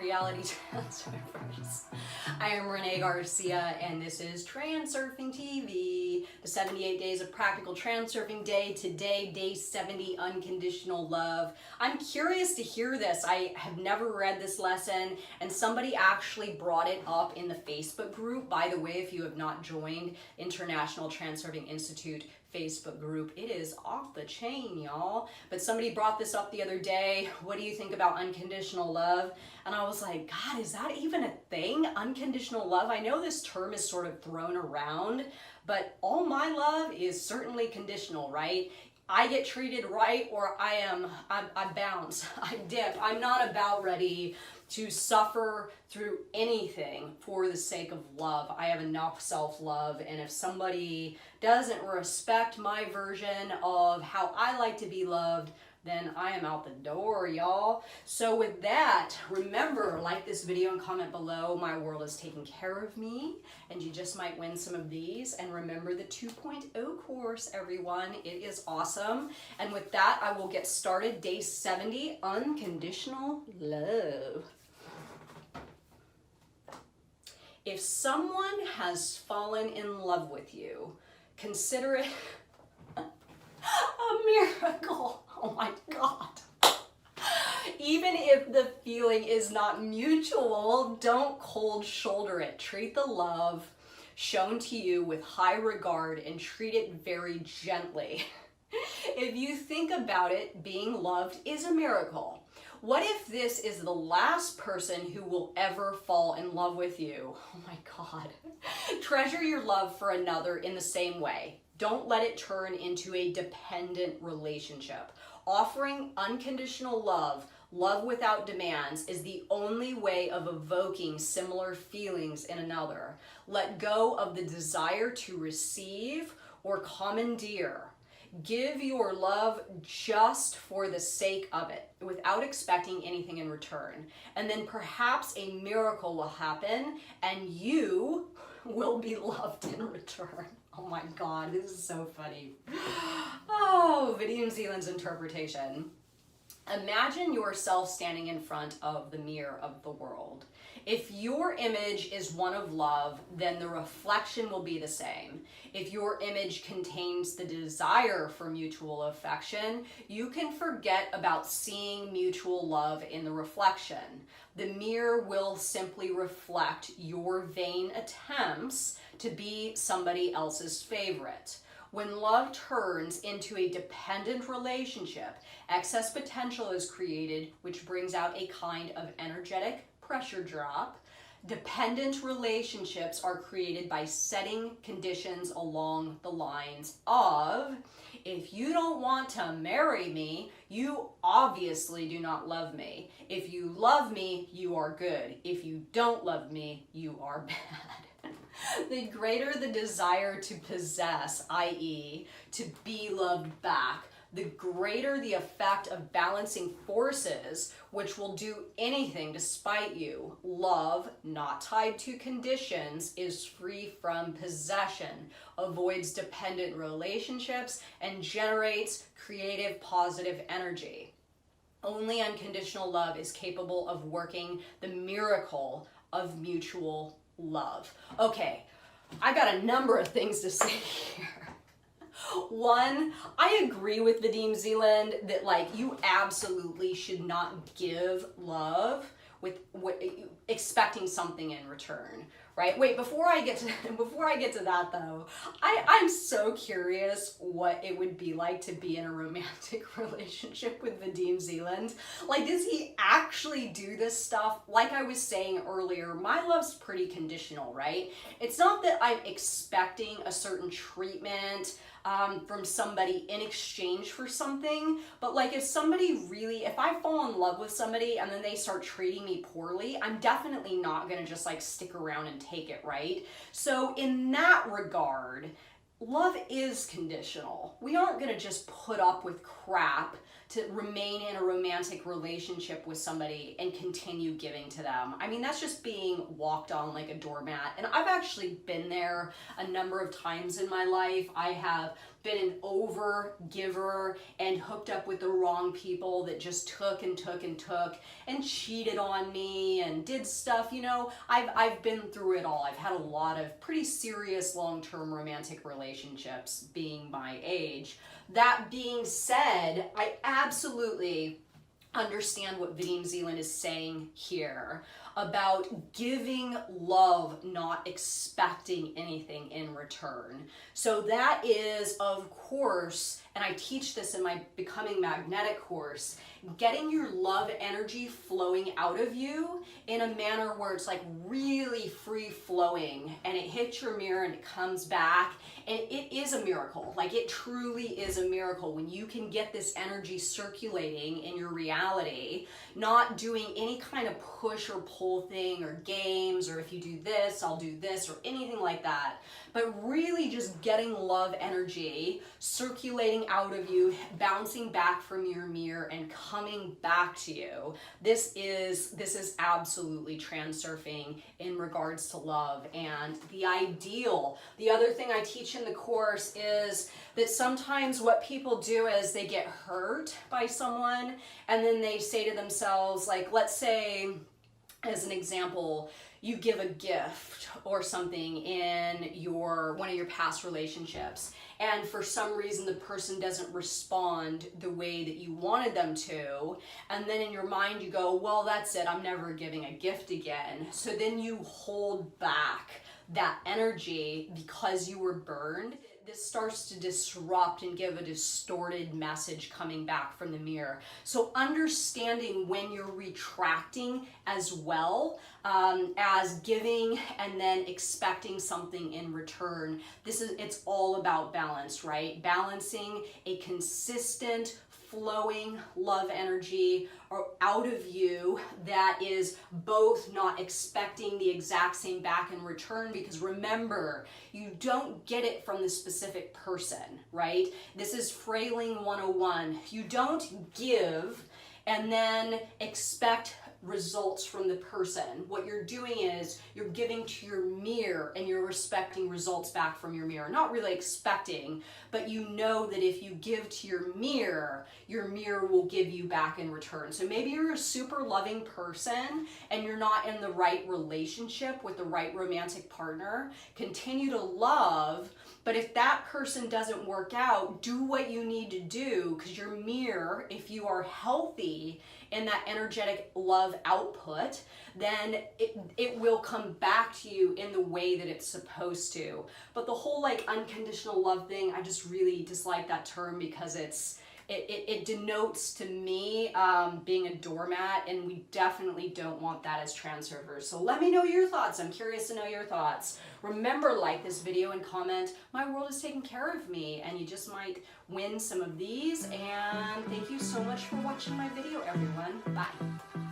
reality transfers. I am Renée Garcia, and this is Transurfing TV, the 78 days of practical transurfing day. Today, day 70, unconditional love. I'm curious to hear this. I have never read this lesson, and somebody actually brought it up in the Facebook group. By the way, if you have not joined International Transurfing Institute Facebook group, it is off the chain, y'all. But somebody brought this up the other day. What do you think about unconditional love? And I was like, God, is that even a thing? Unconditional love? I know this term is sort of thrown around, but all my love is certainly conditional, right? I get treated right, or I bounce, I dip. I'm not about ready to suffer through anything for the sake of love. I have enough self-love, and if somebody doesn't respect my version of how I like to be loved, then I am out the door, y'all. So with that, remember, like this video and comment below. My world is taking care of me, and you just might win some of these. And remember the 2.0 course, everyone. It is awesome. And with that, I will get started. Day 70, unconditional love. If someone has fallen in love with you, consider it a miracle. Oh my God. Even if the feeling is not mutual, don't cold shoulder it. Treat the love shown to you with high regard and treat it very gently. If you think about it, being loved is a miracle. What if this is the last person who will ever fall in love with you? Oh my God. Treasure your love for another in the same way. Don't let it turn into a dependent relationship. Offering unconditional love, love without demands, is the only way of evoking similar feelings in another. Let go of the desire to receive or commandeer. Give your love just for the sake of it, without expecting anything in return. And then perhaps a miracle will happen and you will be loved in return. Oh my God, this is so funny. Oh, New Zealand's interpretation. Imagine yourself standing in front of the mirror of the world. If your image is one of love, then the reflection will be the same. If your image contains the desire for mutual affection, you can forget about seeing mutual love in the reflection. The mirror will simply reflect your vain attempts to be somebody else's favorite. When love turns into a dependent relationship, excess potential is created, which brings out a kind of energetic pressure drop. Dependent relationships are created by setting conditions along the lines of, if you don't want to marry me, you obviously do not love me. If you love me, you are good. If you don't love me, you are bad. The greater the desire to possess, i.e., to be loved back, the greater the effect of balancing forces, which will do anything to spite you. Love, not tied to conditions, is free from possession, avoids dependent relationships, and generates creative, positive energy. Only unconditional love is capable of working the miracle of mutual love. Okay, I got a number of things to say here. One, I agree with the New Zealand that like you absolutely should not give love with expecting something in return, right? Wait, before I get to that though, I'm so curious what it would be like to be in a romantic relationship with the New Zealand. Like, does he actually do this stuff? Like I was saying earlier, my love's pretty conditional, right? It's not that I'm expecting a certain treatment from somebody in exchange for something, but like if I fall in love with somebody and then they start treating me poorly, I'm definitely not gonna just like stick around and take it, right? So in that regard, love is conditional. We aren't gonna just put up with crap to remain in a romantic relationship with somebody and continue giving to them. I mean, that's just being walked on like a doormat. And I've actually been there a number of times in my life. I have been an over giver and hooked up with the wrong people that just took and took and took and cheated on me and did stuff, you know, I've been through it all. I've had a lot of pretty serious long-term romantic relationships being my age. That being said, I absolutely understand what Vadim Zeland is saying here about giving love, not expecting anything in return. So that is, of course, and I teach this in my Becoming Magnetic course, getting your love energy flowing out of you in a manner where it's like really free flowing and it hits your mirror and it comes back. And it is a miracle. Like, it truly is a miracle when you can get this energy circulating in your reality, not doing any kind of push or pull thing or games, or if you do this, I'll do this, or anything like that. But really just getting love energy circulating out of you, bouncing back from your mirror and coming back to you. This is absolutely transurfing in regards to love. And the ideal, the other thing I teach in the course is that sometimes what people do is they get hurt by someone and then they say to themselves, like, let's say, as an example, you give a gift or something in one of your past relationships, and for some reason the person doesn't respond the way that you wanted them to, and then in your mind you go, well, that's it, I'm never giving a gift again. So then you hold back that energy because you were burned. This starts to disrupt and give a distorted message coming back from the mirror. So understanding when you're retracting as well as giving and then expecting something in return. It's all about balance, right? Balancing a consistent flowing love energy or out of you that is both not expecting the exact same back in return, because remember, you don't get it from the specific person, right? This is Frailing 101. You don't give and then expect results from the person. What you're doing is you're giving to your mirror and you're expecting results back from your mirror. Not really expecting, but you know that if you give to your mirror will give you back in return. So maybe you're a super loving person and you're not in the right relationship with the right romantic partner. Continue to love, but if that person doesn't work out, do what you need to do, because your mirror, if you are healthy in that energetic love output, then it will come back to you in the way that it's supposed to. But the whole like unconditional love thing, I just really dislike that term because it denotes to me being a doormat, and we definitely don't want that as transurfers. So let me know your thoughts. I'm curious to know your thoughts. Remember, like this video and comment. My world is taking care of me, and you just might win some of these. And thank you so much for watching my video, everyone. Bye.